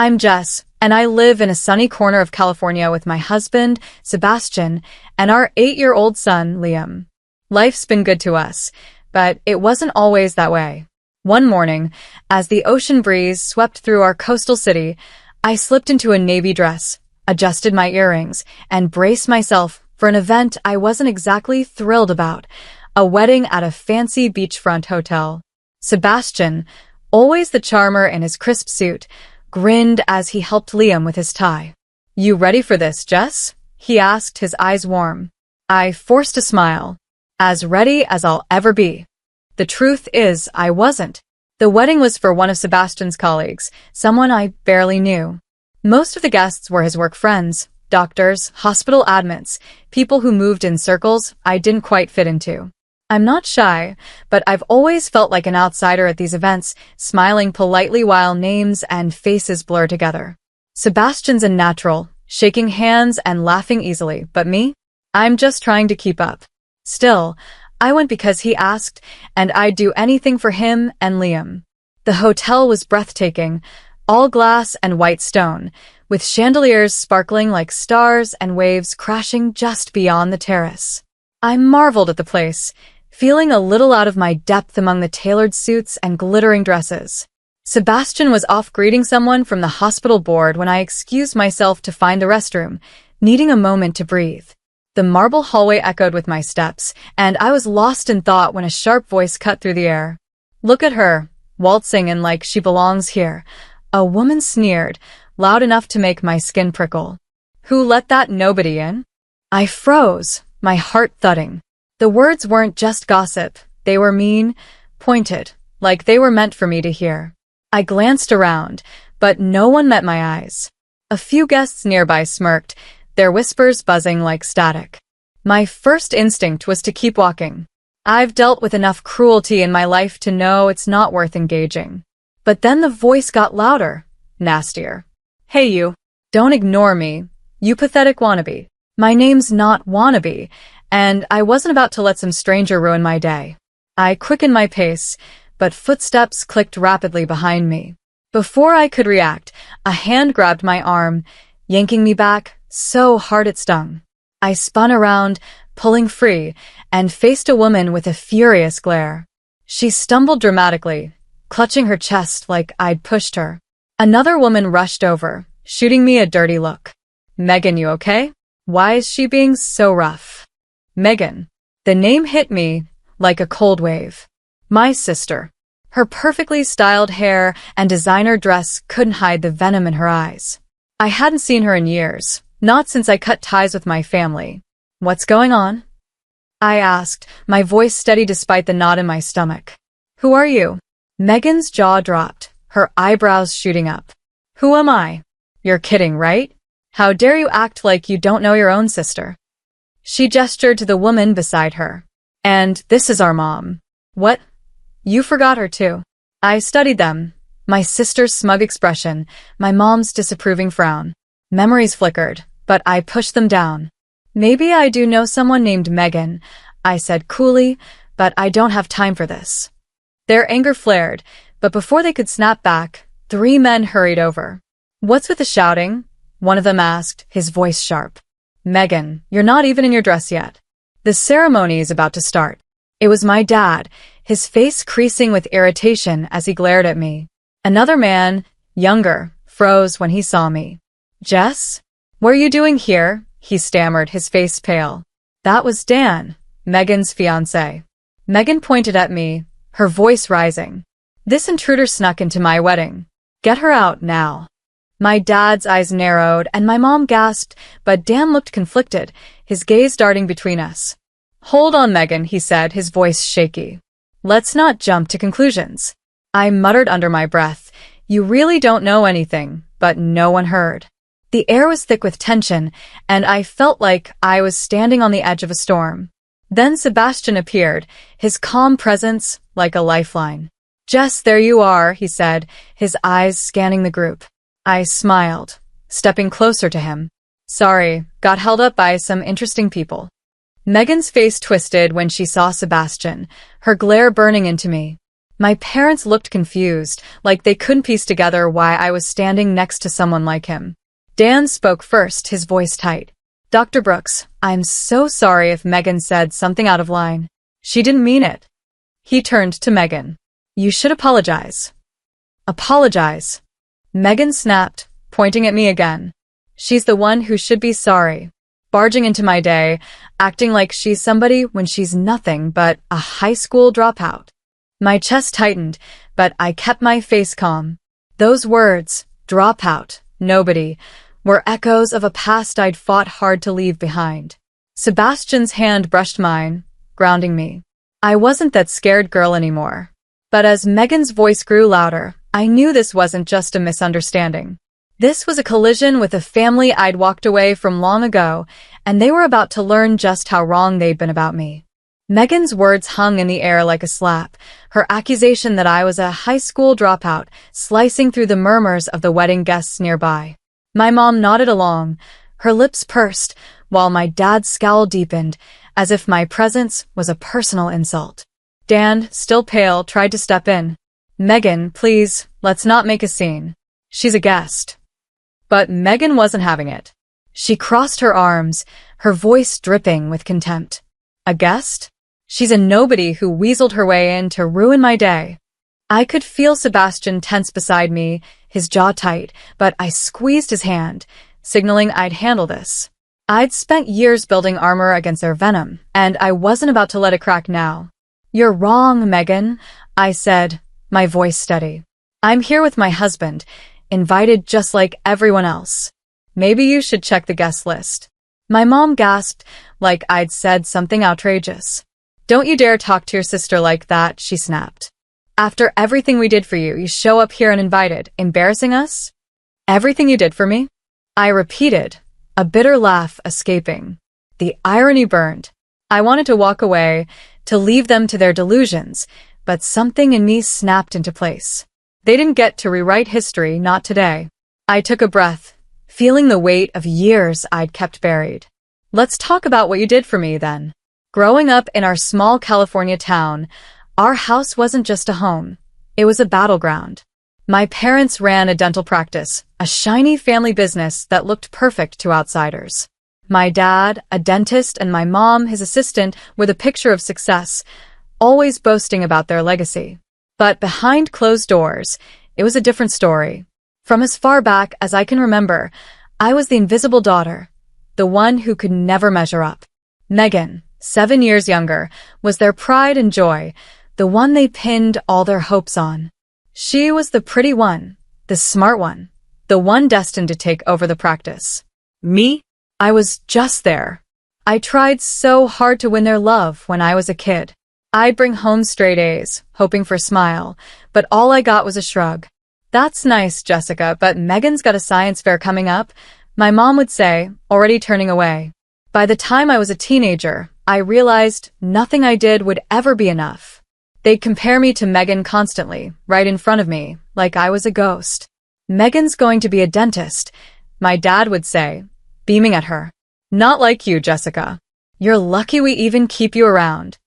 I'm Jess, and I live in a sunny corner of California with my husband, Sebastian, and our 8-year-old son, Liam. Life's been good to us, but it wasn't always that way. One morning, as the ocean breeze swept through our coastal city, I slipped into a navy dress, adjusted my earrings, and braced myself for an event I wasn't exactly thrilled about, a wedding at a fancy beachfront hotel. Sebastian, always the charmer in his crisp suit, grinned as he helped Liam with his tie. "You ready for this, Jess?" he asked, his eyes warm. I forced a smile. As ready as I'll ever be. The truth is, I wasn't. The wedding was for one of Sebastian's colleagues, someone I barely knew. Most of the guests were his work friends, doctors, hospital admins, people who moved in circles I didn't quite fit into. I'm not shy, but I've always felt like an outsider at these events, smiling politely while names and faces blur together. Sebastian's a natural, shaking hands and laughing easily, but me? I'm just trying to keep up. Still, I went because he asked, and I'd do anything for him and Liam. The hotel was breathtaking, all glass and white stone, with chandeliers sparkling like stars and waves crashing just beyond the terrace. I marveled at the place, feeling a little out of my depth among the tailored suits and glittering dresses. Sebastian was off greeting someone from the hospital board when I excused myself to find the restroom, needing a moment to breathe. The marble hallway echoed with my steps, and I was lost in thought when a sharp voice cut through the air. "Look at her, waltzing in like she belongs here," a woman sneered, loud enough to make my skin prickle. "Who let that nobody in?" I froze, my heart thudding. The words weren't just gossip, they were mean, pointed, like they were meant for me to hear. I glanced around, but no one met my eyes. A few guests nearby smirked, their whispers buzzing like static. My first instinct was to keep walking. I've dealt with enough cruelty in my life to know it's not worth engaging. But then the voice got louder, nastier. "Hey you, don't ignore me, you pathetic wannabe. My name's not wannabe, and I wasn't about to let some stranger ruin my day." I quickened my pace, but footsteps clicked rapidly behind me. Before I could react, a hand grabbed my arm, yanking me back so hard it stung. I spun around, pulling free, and faced a woman with a furious glare. She stumbled dramatically, clutching her chest like I'd pushed her. Another woman rushed over, shooting me a dirty look. "Megan, you okay? Why is she being so rough?" Megan. The name hit me like a cold wave. My sister. Her perfectly styled hair and designer dress couldn't hide the venom in her eyes. I hadn't seen her in years, not since I cut ties with my family. "What's going on?" I asked, my voice steady despite the knot in my stomach. "Who are you?" Megan's jaw dropped, her eyebrows shooting up. "Who am I?" "You're kidding, right? How dare you act like you don't know your own sister?" She gestured to the woman beside her. "And this is our mom." "What? You forgot her too." I studied them. My sister's smug expression, my mom's disapproving frown. Memories flickered, but I pushed them down. "Maybe I do know someone named Megan," I said coolly, "but I don't have time for this." Their anger flared, but before they could snap back, 3 men hurried over. "What's with the shouting?" one of them asked, his voice sharp. "Megan, you're not even in your dress yet. The ceremony is about to start." It was my dad, his face creasing with irritation as he glared at me. Another man, younger, froze when he saw me. "Jess? What are you doing here?" he stammered, his face pale. "That was Dan, Megan's fiancé." Megan pointed at me, her voice rising. "This intruder snuck into my wedding. Get her out now." My dad's eyes narrowed and my mom gasped, but Dan looked conflicted, his gaze darting between us. "Hold on, Megan," he said, his voice shaky. "Let's not jump to conclusions." I muttered under my breath, "You really don't know anything," but no one heard. The air was thick with tension, and I felt like I was standing on the edge of a storm. Then Sebastian appeared, his calm presence like a lifeline. "Jess, there you are," he said, his eyes scanning the group. I smiled, stepping closer to him. "Sorry, got held up by some interesting people." Megan's face twisted when she saw Sebastian, her glare burning into me. My parents looked confused, like they couldn't piece together why I was standing next to someone like him. Dan spoke first, his voice tight. Dr. Brooks, I'm so sorry if Megan said something out of line. She didn't mean it. He turned to Megan. You should apologize. Apologize. Megan snapped, pointing at me again. She's the one who should be sorry. Barging into my day, acting like she's somebody when she's nothing but a high school dropout. My chest tightened, but I kept my face calm. Those words, dropout, nobody, were echoes of a past I'd fought hard to leave behind. Sebastian's hand brushed mine, grounding me. I wasn't that scared girl anymore. But as Megan's voice grew louder, I knew this wasn't just a misunderstanding. This was a collision with a family I'd walked away from long ago, and they were about to learn just how wrong they'd been about me. Megan's words hung in the air like a slap, her accusation that I was a high school dropout, slicing through the murmurs of the wedding guests nearby. My mom nodded along, her lips pursed, while my dad's scowl deepened, as if my presence was a personal insult. Dan, still pale, tried to step in. Megan, please, let's not make a scene. She's a guest. But Megan wasn't having it. She crossed her arms, her voice dripping with contempt. A guest? She's a nobody who weaseled her way in to ruin my day. I could feel Sebastian tense beside me, his jaw tight, but I squeezed his hand, signaling I'd handle this. I'd spent years building armor against their venom, and I wasn't about to let it crack now. You're wrong, Megan, I said, my voice steady. I'm here with my husband, invited just like everyone else. Maybe you should check the guest list. My mom gasped, like I'd said something outrageous. Don't you dare talk to your sister like that, she snapped. After everything we did for you, you show up here uninvited, embarrassing us? Everything you did for me? I repeated, a bitter laugh escaping. The irony burned. I wanted to walk away, to leave them to their delusions, but something in me snapped into place. They didn't get to rewrite history, not today. I took a breath, feeling the weight of years I'd kept buried. Let's talk about what you did for me, then. Growing up in our small California town, our house wasn't just a home. It was a battleground. My parents ran a dental practice, a shiny family business that looked perfect to outsiders. My dad, a dentist, and my mom, his assistant, were the picture of success, always boasting about their legacy. But behind closed doors, it was a different story. From as far back as I can remember, I was the invisible daughter, the one who could never measure up. Megan, 7 years younger, was their pride and joy, the one they pinned all their hopes on. She was the pretty one, the smart one, the one destined to take over the practice. Me? I was just there. I tried so hard to win their love when I was a kid. I'd bring home straight A's, hoping for a smile, but all I got was a shrug. That's nice, Jessica, but Megan's got a science fair coming up, my mom would say, already turning away. By the time I was a teenager, I realized nothing I did would ever be enough. They'd compare me to Megan constantly, right in front of me, like I was a ghost. Megan's going to be a dentist, my dad would say, beaming at her. Not like you, Jessica. You're lucky we even keep you around.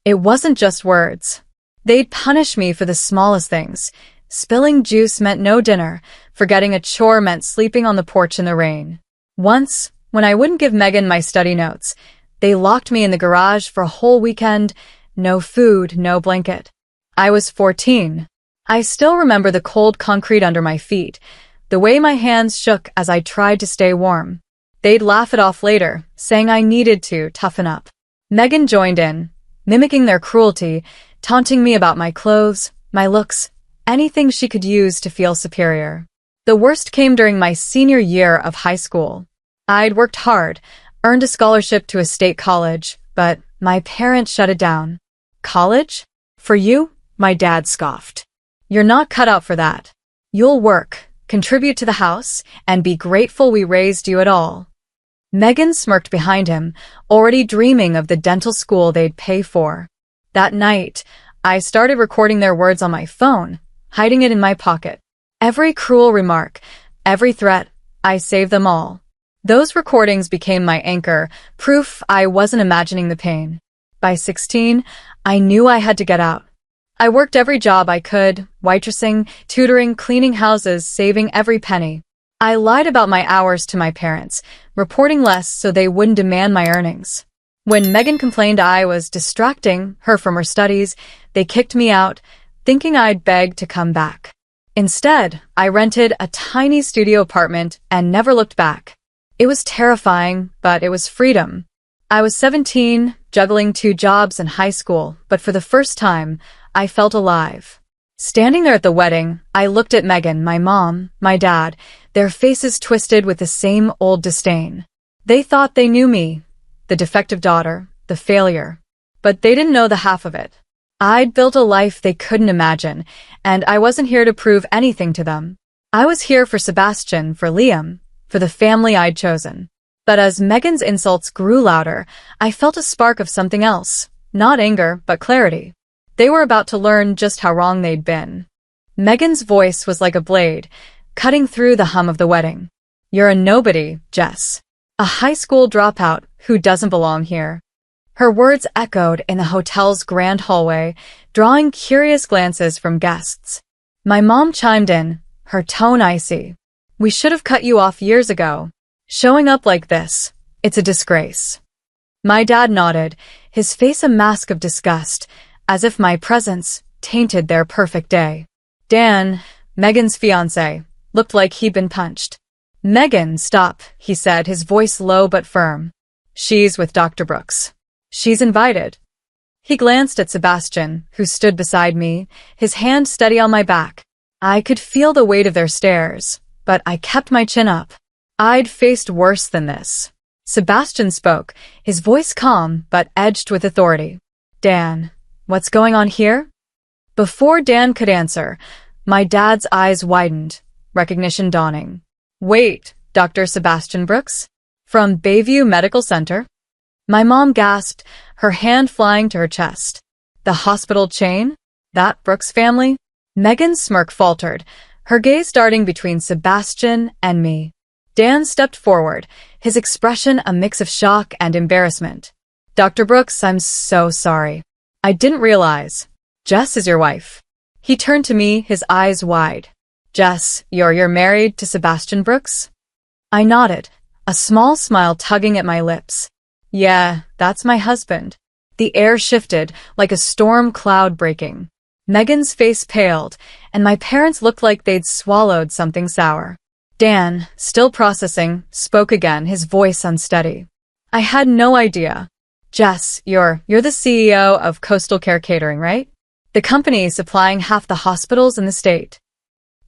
It wasn't just words. They'd punish me for the smallest things. Spilling juice meant no dinner. Forgetting a chore meant sleeping on the porch in the rain. Once, when I wouldn't give Megan my study notes, they locked me in the garage for a whole weekend. No food, no blanket. I was 14. I still remember the cold concrete under my feet, the way my hands shook as I tried to stay warm. They'd laugh it off later, saying I needed to toughen up. Megan joined in, mimicking their cruelty, taunting me about my clothes, my looks, anything she could use to feel superior. The worst came during my senior year of high school. I'd worked hard, earned a scholarship to a state college, but my parents shut it down. College? For you? My dad scoffed. You're not cut out for that. You'll work, contribute to the house, and be grateful we raised you at all. Megan smirked behind him, already dreaming of the dental school they'd pay for. That night, I started recording their words on my phone, hiding it in my pocket. Every cruel remark, every threat, I saved them all. Those recordings became my anchor, proof I wasn't imagining the pain. By 16, I knew I had to get out. I worked every job I could, waitressing, tutoring, cleaning houses, saving every penny. I lied about my hours to my parents, reporting less so they wouldn't demand my earnings. When Megan complained I was distracting her from her studies, they kicked me out, thinking I'd beg to come back. Instead, I rented a tiny studio apartment and never looked back. It was terrifying, but it was freedom. I was 17, juggling 2 jobs in high school, but for the first time, I felt alive. Standing there at the wedding, I looked at Megan, my mom, my dad, their faces twisted with the same old disdain. They thought they knew me, the defective daughter, the failure. But they didn't know the half of it. I'd built a life they couldn't imagine, and I wasn't here to prove anything to them. I was here for Sebastian, for Liam, for the family I'd chosen. But as Megan's insults grew louder, I felt a spark of something else. Not anger, but clarity. They were about to learn just how wrong they'd been. Megan's voice was like a blade, cutting through the hum of the wedding. You're a nobody, Jess. A high school dropout who doesn't belong here. Her words echoed in the hotel's grand hallway, drawing curious glances from guests. My mom chimed in, her tone icy. We should have cut you off years ago. Showing up like this, it's a disgrace. My dad nodded, his face a mask of disgust, as if my presence tainted their perfect day. Dan, Megan's fiancé, looked like he'd been punched. Megan, stop, he said, his voice low but firm. She's with Dr. Brooks. She's invited. He glanced at Sebastian, who stood beside me, his hand steady on my back. I could feel the weight of their stares, but I kept my chin up. I'd faced worse than this. Sebastian spoke, his voice calm but edged with authority. Dan, what's going on here? Before Dan could answer, my dad's eyes widened, recognition dawning. Wait, Dr. Sebastian Brooks? From Bayview Medical Center? My mom gasped, her hand flying to her chest. The hospital chain? That Brooks family? Megan's smirk faltered, her gaze darting between Sebastian and me. Dan stepped forward, his expression a mix of shock and embarrassment. Dr. Brooks, I'm so sorry. I didn't realize. Jess is your wife. He turned to me, his eyes wide. Jess, you're married to Sebastian Brooks? I nodded, a small smile tugging at my lips. Yeah, that's my husband. The air shifted, like a storm cloud breaking. Megan's face paled, and my parents looked like they'd swallowed something sour. Dan, still processing, spoke again, his voice unsteady. I had no idea. Jess, you're the CEO of Coastal Care Catering, right? The company supplying half the hospitals in the state.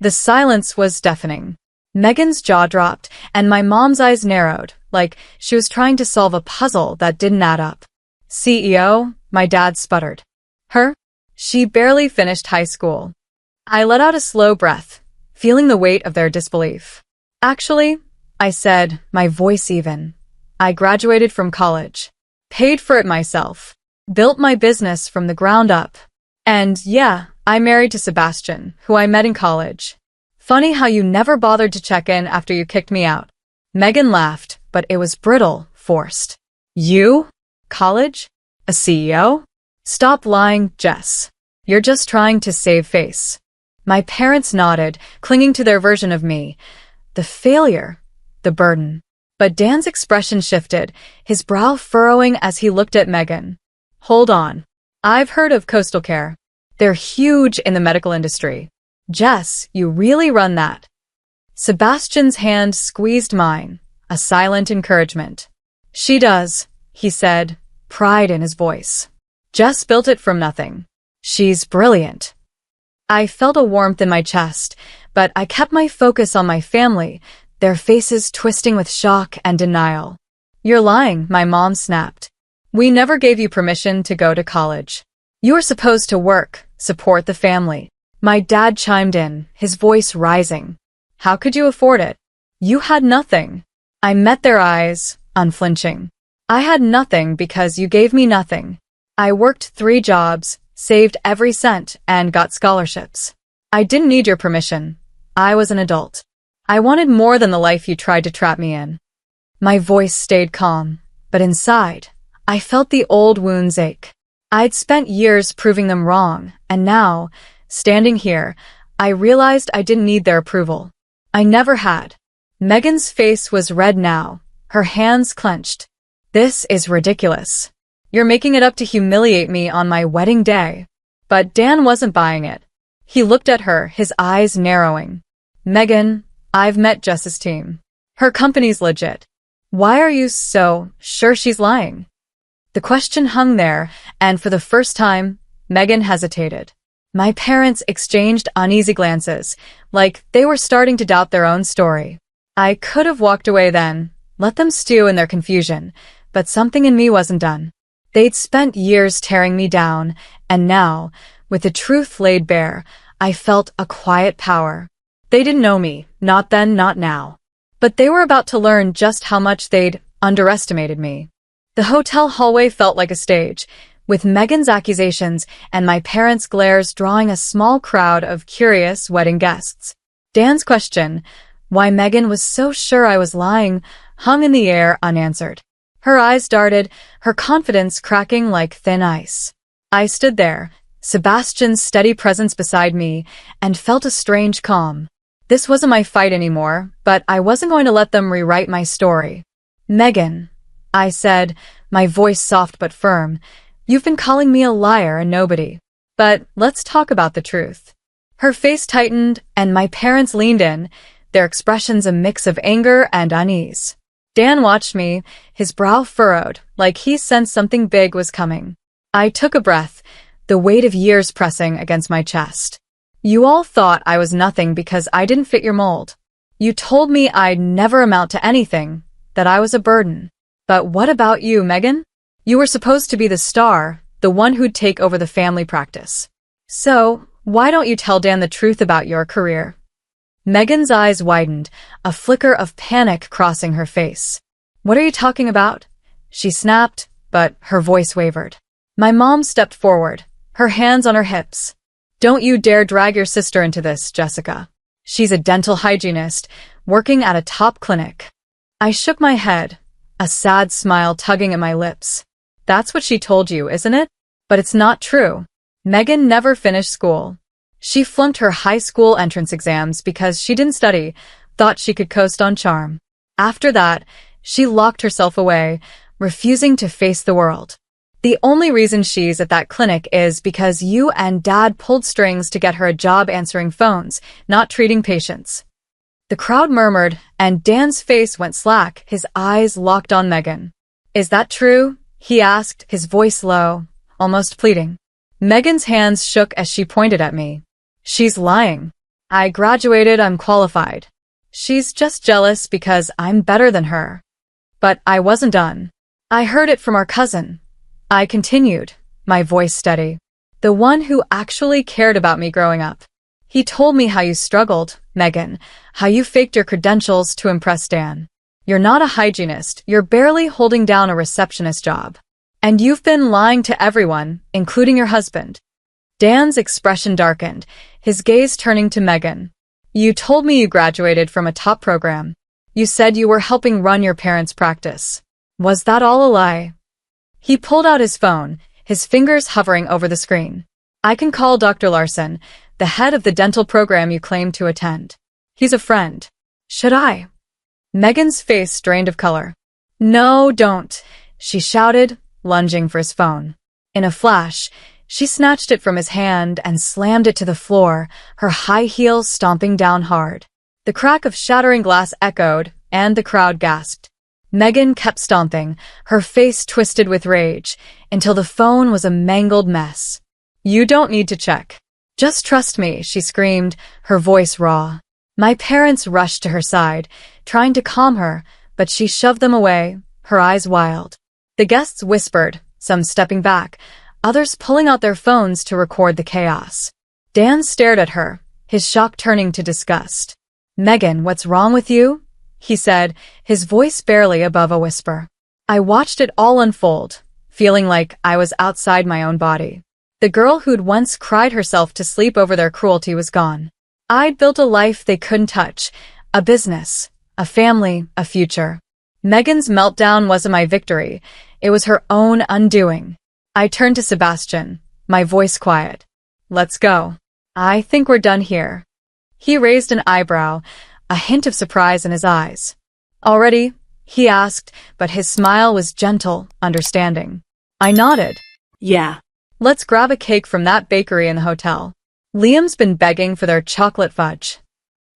The silence was deafening. Megan's jaw dropped, and my mom's eyes narrowed, like she was trying to solve a puzzle that didn't add up. CEO? My dad sputtered. Her? She barely finished high school. I let out a slow breath, feeling the weight of their disbelief. Actually, I said, my voice even. I graduated from college. Paid for it myself. Built my business from the ground up. And yeah, I married to Sebastian, who I met in college. Funny how you never bothered to check in after you kicked me out. Megan laughed, but it was brittle, forced. You? College? A CEO? Stop lying, Jess. You're just trying to save face. My parents nodded, clinging to their version of me. The failure, the burden. But Dan's expression shifted, his brow furrowing as he looked at Megan. Hold on. I've heard of Coastal Care. They're huge in the medical industry. Jess, you really run that. Sebastian's hand squeezed mine, a silent encouragement. She does, he said, pride in his voice. Jess built it from nothing. She's brilliant. I felt a warmth in my chest, but I kept my focus on my family, their faces twisting with shock and denial. You're lying, my mom snapped. We never gave you permission to go to college. You were supposed to work, support the family. My dad chimed in, his voice rising. How could you afford it? You had nothing. I met their eyes, unflinching. I had nothing because you gave me nothing. I worked 3 jobs, saved every cent, and got scholarships. I didn't need your permission. I was an adult. I wanted more than the life you tried to trap me in. My voice stayed calm, but inside, I felt the old wounds ache. I'd spent years proving them wrong, and now, standing here, I realized I didn't need their approval. I never had. Megan's face was red now, her hands clenched. This is ridiculous. You're making it up to humiliate me on my wedding day. But Dan wasn't buying it. He looked at her, his eyes narrowing. Megan, I've met Jess's team. Her company's legit. Why are you so sure she's lying? The question hung there, and for the first time, Megan hesitated. My parents exchanged uneasy glances, like they were starting to doubt their own story. I could have walked away then, let them stew in their confusion, but something in me wasn't done. They'd spent years tearing me down, and now, with the truth laid bare, I felt a quiet power. They didn't know me, not then, not now. But they were about to learn just how much they'd underestimated me. The hotel hallway felt like a stage, with Megan's accusations and my parents' glares drawing a small crowd of curious wedding guests. Dan's question, why Megan was so sure I was lying, hung in the air unanswered. Her eyes darted, her confidence cracking like thin ice. I stood there, Sebastian's steady presence beside me, and felt a strange calm. This wasn't my fight anymore, but I wasn't going to let them rewrite my story. Megan, I said, my voice soft but firm, you've been calling me a liar and nobody. But let's talk about the truth. Her face tightened, and my parents leaned in, their expressions a mix of anger and unease. Dan watched me, his brow furrowed, like he sensed something big was coming. I took a breath, the weight of years pressing against my chest. You all thought I was nothing because I didn't fit your mold. You told me I'd never amount to anything, that I was a burden. But what about you, Megan? You were supposed to be the star, the one who'd take over the family practice. So, why don't you tell Dan the truth about your career? Megan's eyes widened, a flicker of panic crossing her face. What are you talking about? She snapped, but her voice wavered. My mom stepped forward, her hands on her hips. Don't you dare drag your sister into this, Jessica. She's a dental hygienist, working at a top clinic. I shook my head, a sad smile tugging at my lips. That's what she told you, isn't it? But it's not true. Megan never finished school. She flunked her high school entrance exams because she didn't study, thought she could coast on charm. After that, she locked herself away, refusing to face the world. The only reason she's at that clinic is because you and Dad pulled strings to get her a job answering phones, not treating patients. The crowd murmured, and Dan's face went slack, his eyes locked on Megan. Is that true? He asked, his voice low, almost pleading. Megan's hands shook as she pointed at me. She's lying. I graduated, I'm qualified. She's just jealous because I'm better than her. But I wasn't done. I heard it from our cousin. I continued, my voice steady. The one who actually cared about me growing up. He told me how you struggled, Megan, how you faked your credentials to impress Dan. You're not a hygienist, you're barely holding down a receptionist job. And you've been lying to everyone, including your husband. Dan's expression darkened, his gaze turning to Megan. You told me you graduated from a top program. You said you were helping run your parents' practice. Was that all a lie? He pulled out his phone, his fingers hovering over the screen. I can call Dr. Larson, the head of the dental program you claimed to attend. He's a friend. Should I? Megan's face drained of color. No, don't, she shouted, lunging for his phone. In a flash, she snatched it from his hand and slammed it to the floor, her high heels stomping down hard. The crack of shattering glass echoed, and the crowd gasped. Megan kept stomping, her face twisted with rage, until the phone was a mangled mess. You don't need to check. Just trust me, she screamed, her voice raw. My parents rushed to her side, trying to calm her, but she shoved them away, her eyes wild. The guests whispered, some stepping back, others pulling out their phones to record the chaos. Dan stared at her, his shock turning to disgust. Megan, what's wrong with you? He said, his voice barely above a whisper. I watched it all unfold, feeling like I was outside my own body. The girl who'd once cried herself to sleep over their cruelty was gone. I'd built a life they couldn't touch, a business, a family, a future. Megan's meltdown wasn't my victory, it was her own undoing. I turned to Sebastian, my voice quiet. Let's go. I think we're done here. He raised an eyebrow, a hint of surprise in his eyes. Already? He asked, but his smile was gentle, understanding. I nodded. Yeah. Let's grab a cake from that bakery in the hotel. Liam's been begging for their chocolate fudge.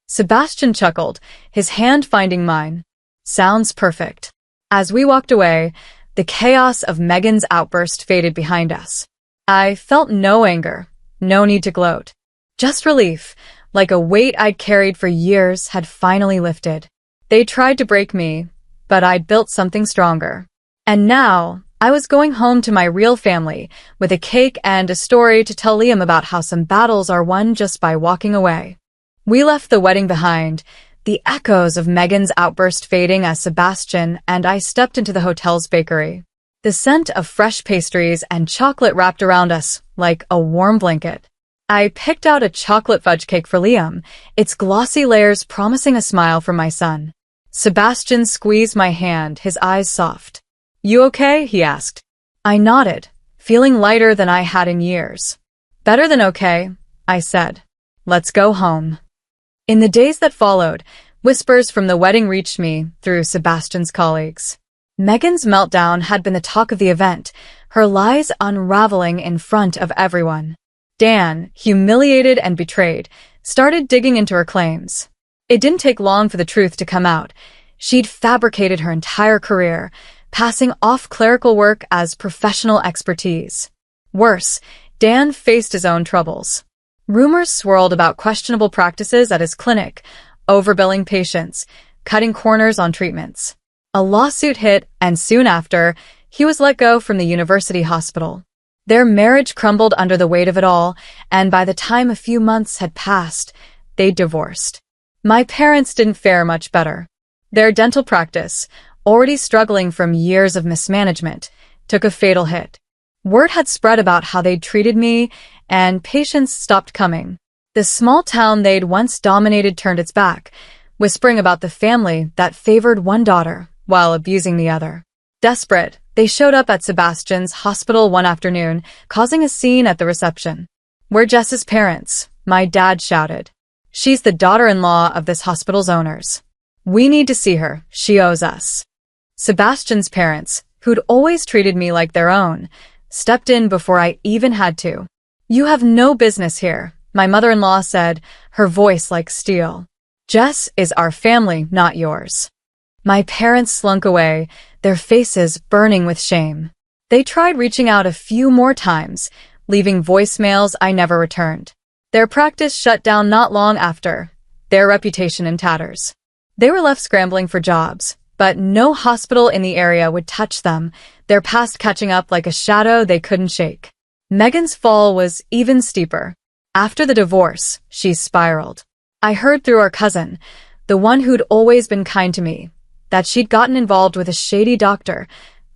Sebastian chuckled, his hand finding mine. Sounds perfect. As we walked away, the chaos of Megan's outburst faded behind us. I felt no anger, no need to gloat. Just relief, like a weight I'd carried for years had finally lifted. They tried to break me, but I'd built something stronger. And now, I was going home to my real family, with a cake and a story to tell Liam about how some battles are won just by walking away. We left the wedding behind, the echoes of Megan's outburst fading as Sebastian and I stepped into the hotel's bakery. The scent of fresh pastries and chocolate wrapped around us like a warm blanket. I picked out a chocolate fudge cake for Liam, its glossy layers promising a smile from my son. Sebastian squeezed my hand, his eyes soft. You okay? He asked. I nodded, feeling lighter than I had in years. Better than okay, I said. Let's go home. In the days that followed, whispers from the wedding reached me through Sebastian's colleagues. Megan's meltdown had been the talk of the event, her lies unraveling in front of everyone. Dan, humiliated and betrayed, started digging into her claims. It didn't take long for the truth to come out. She'd fabricated her entire career, passing off clerical work as professional expertise. Worse, Dan faced his own troubles. Rumors swirled about questionable practices at his clinic, overbilling patients, cutting corners on treatments. A lawsuit hit, and soon after, he was let go from the university hospital. Their marriage crumbled under the weight of it all, and by the time a few months had passed, they'd divorced. My parents didn't fare much better. Their dental practice, already struggling from years of mismanagement, took a fatal hit. Word had spread about how they'd treated me, and patients stopped coming. The small town they'd once dominated turned its back, whispering about the family that favored one daughter while abusing the other. Desperate, they showed up at Sebastian's hospital one afternoon, causing a scene at the reception. We're Jess's parents, my dad shouted. She's the daughter-in-law of this hospital's owners. We need to see her, she owes us. Sebastian's parents, who'd always treated me like their own, stepped in before I even had to. You have no business here, my mother-in-law said, her voice like steel. Jess is our family, not yours. My parents slunk away, their faces burning with shame. They tried reaching out a few more times, leaving voicemails I never returned. Their practice shut down not long after, their reputation in tatters. They were left scrambling for jobs, but no hospital in the area would touch them, their past catching up like a shadow they couldn't shake. Megan's fall was even steeper. After the divorce, she spiraled. I heard through our cousin, the one who'd always been kind to me, that she'd gotten involved with a shady doctor,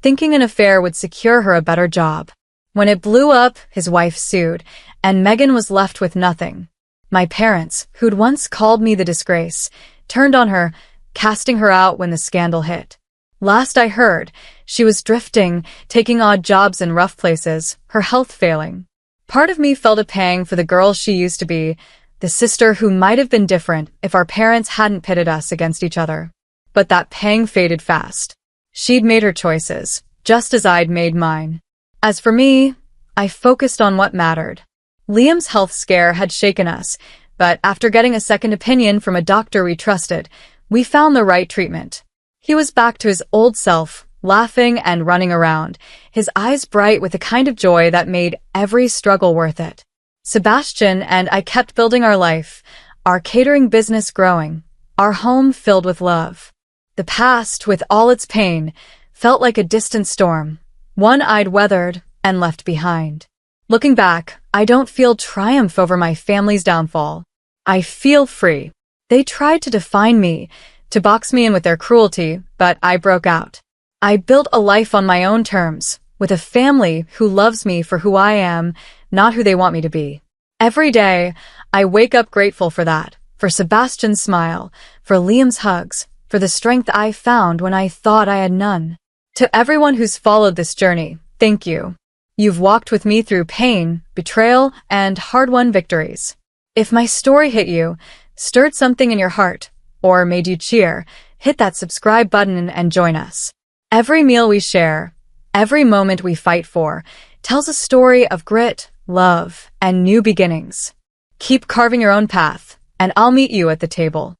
thinking an affair would secure her a better job. When it blew up, his wife sued, and Megan was left with nothing. My parents, who'd once called me the disgrace, turned on her, casting her out when the scandal hit. Last I heard, she was drifting, taking odd jobs in rough places, her health failing. Part of me felt a pang for the girl she used to be, the sister who might have been different if our parents hadn't pitted us against each other. But that pang faded fast. She'd made her choices, just as I'd made mine. As for me, I focused on what mattered. Liam's health scare had shaken us, but after getting a second opinion from a doctor we trusted, we found the right treatment. He was back to his old self, laughing and running around, his eyes bright with the kind of joy that made every struggle worth it. Sebastian and I kept building our life, our catering business growing, our home filled with love. The past, with all its pain, felt like a distant storm, one I'd weathered and left behind. Looking back, I don't feel triumph over my family's downfall. I feel free. They tried to define me, to box me in with their cruelty, but I broke out. I built a life on my own terms, with a family who loves me for who I am, not who they want me to be. Every day, I wake up grateful for that, for Sebastian's smile, for Liam's hugs, for the strength I found when I thought I had none. To everyone who's followed this journey, thank you. You've walked with me through pain, betrayal, and hard-won victories. If my story hit you, stirred something in your heart, or made you cheer, hit that subscribe button and join us. Every meal we share, every moment we fight for, tells a story of grit, love, and new beginnings. Keep carving your own path, and I'll meet you at the table.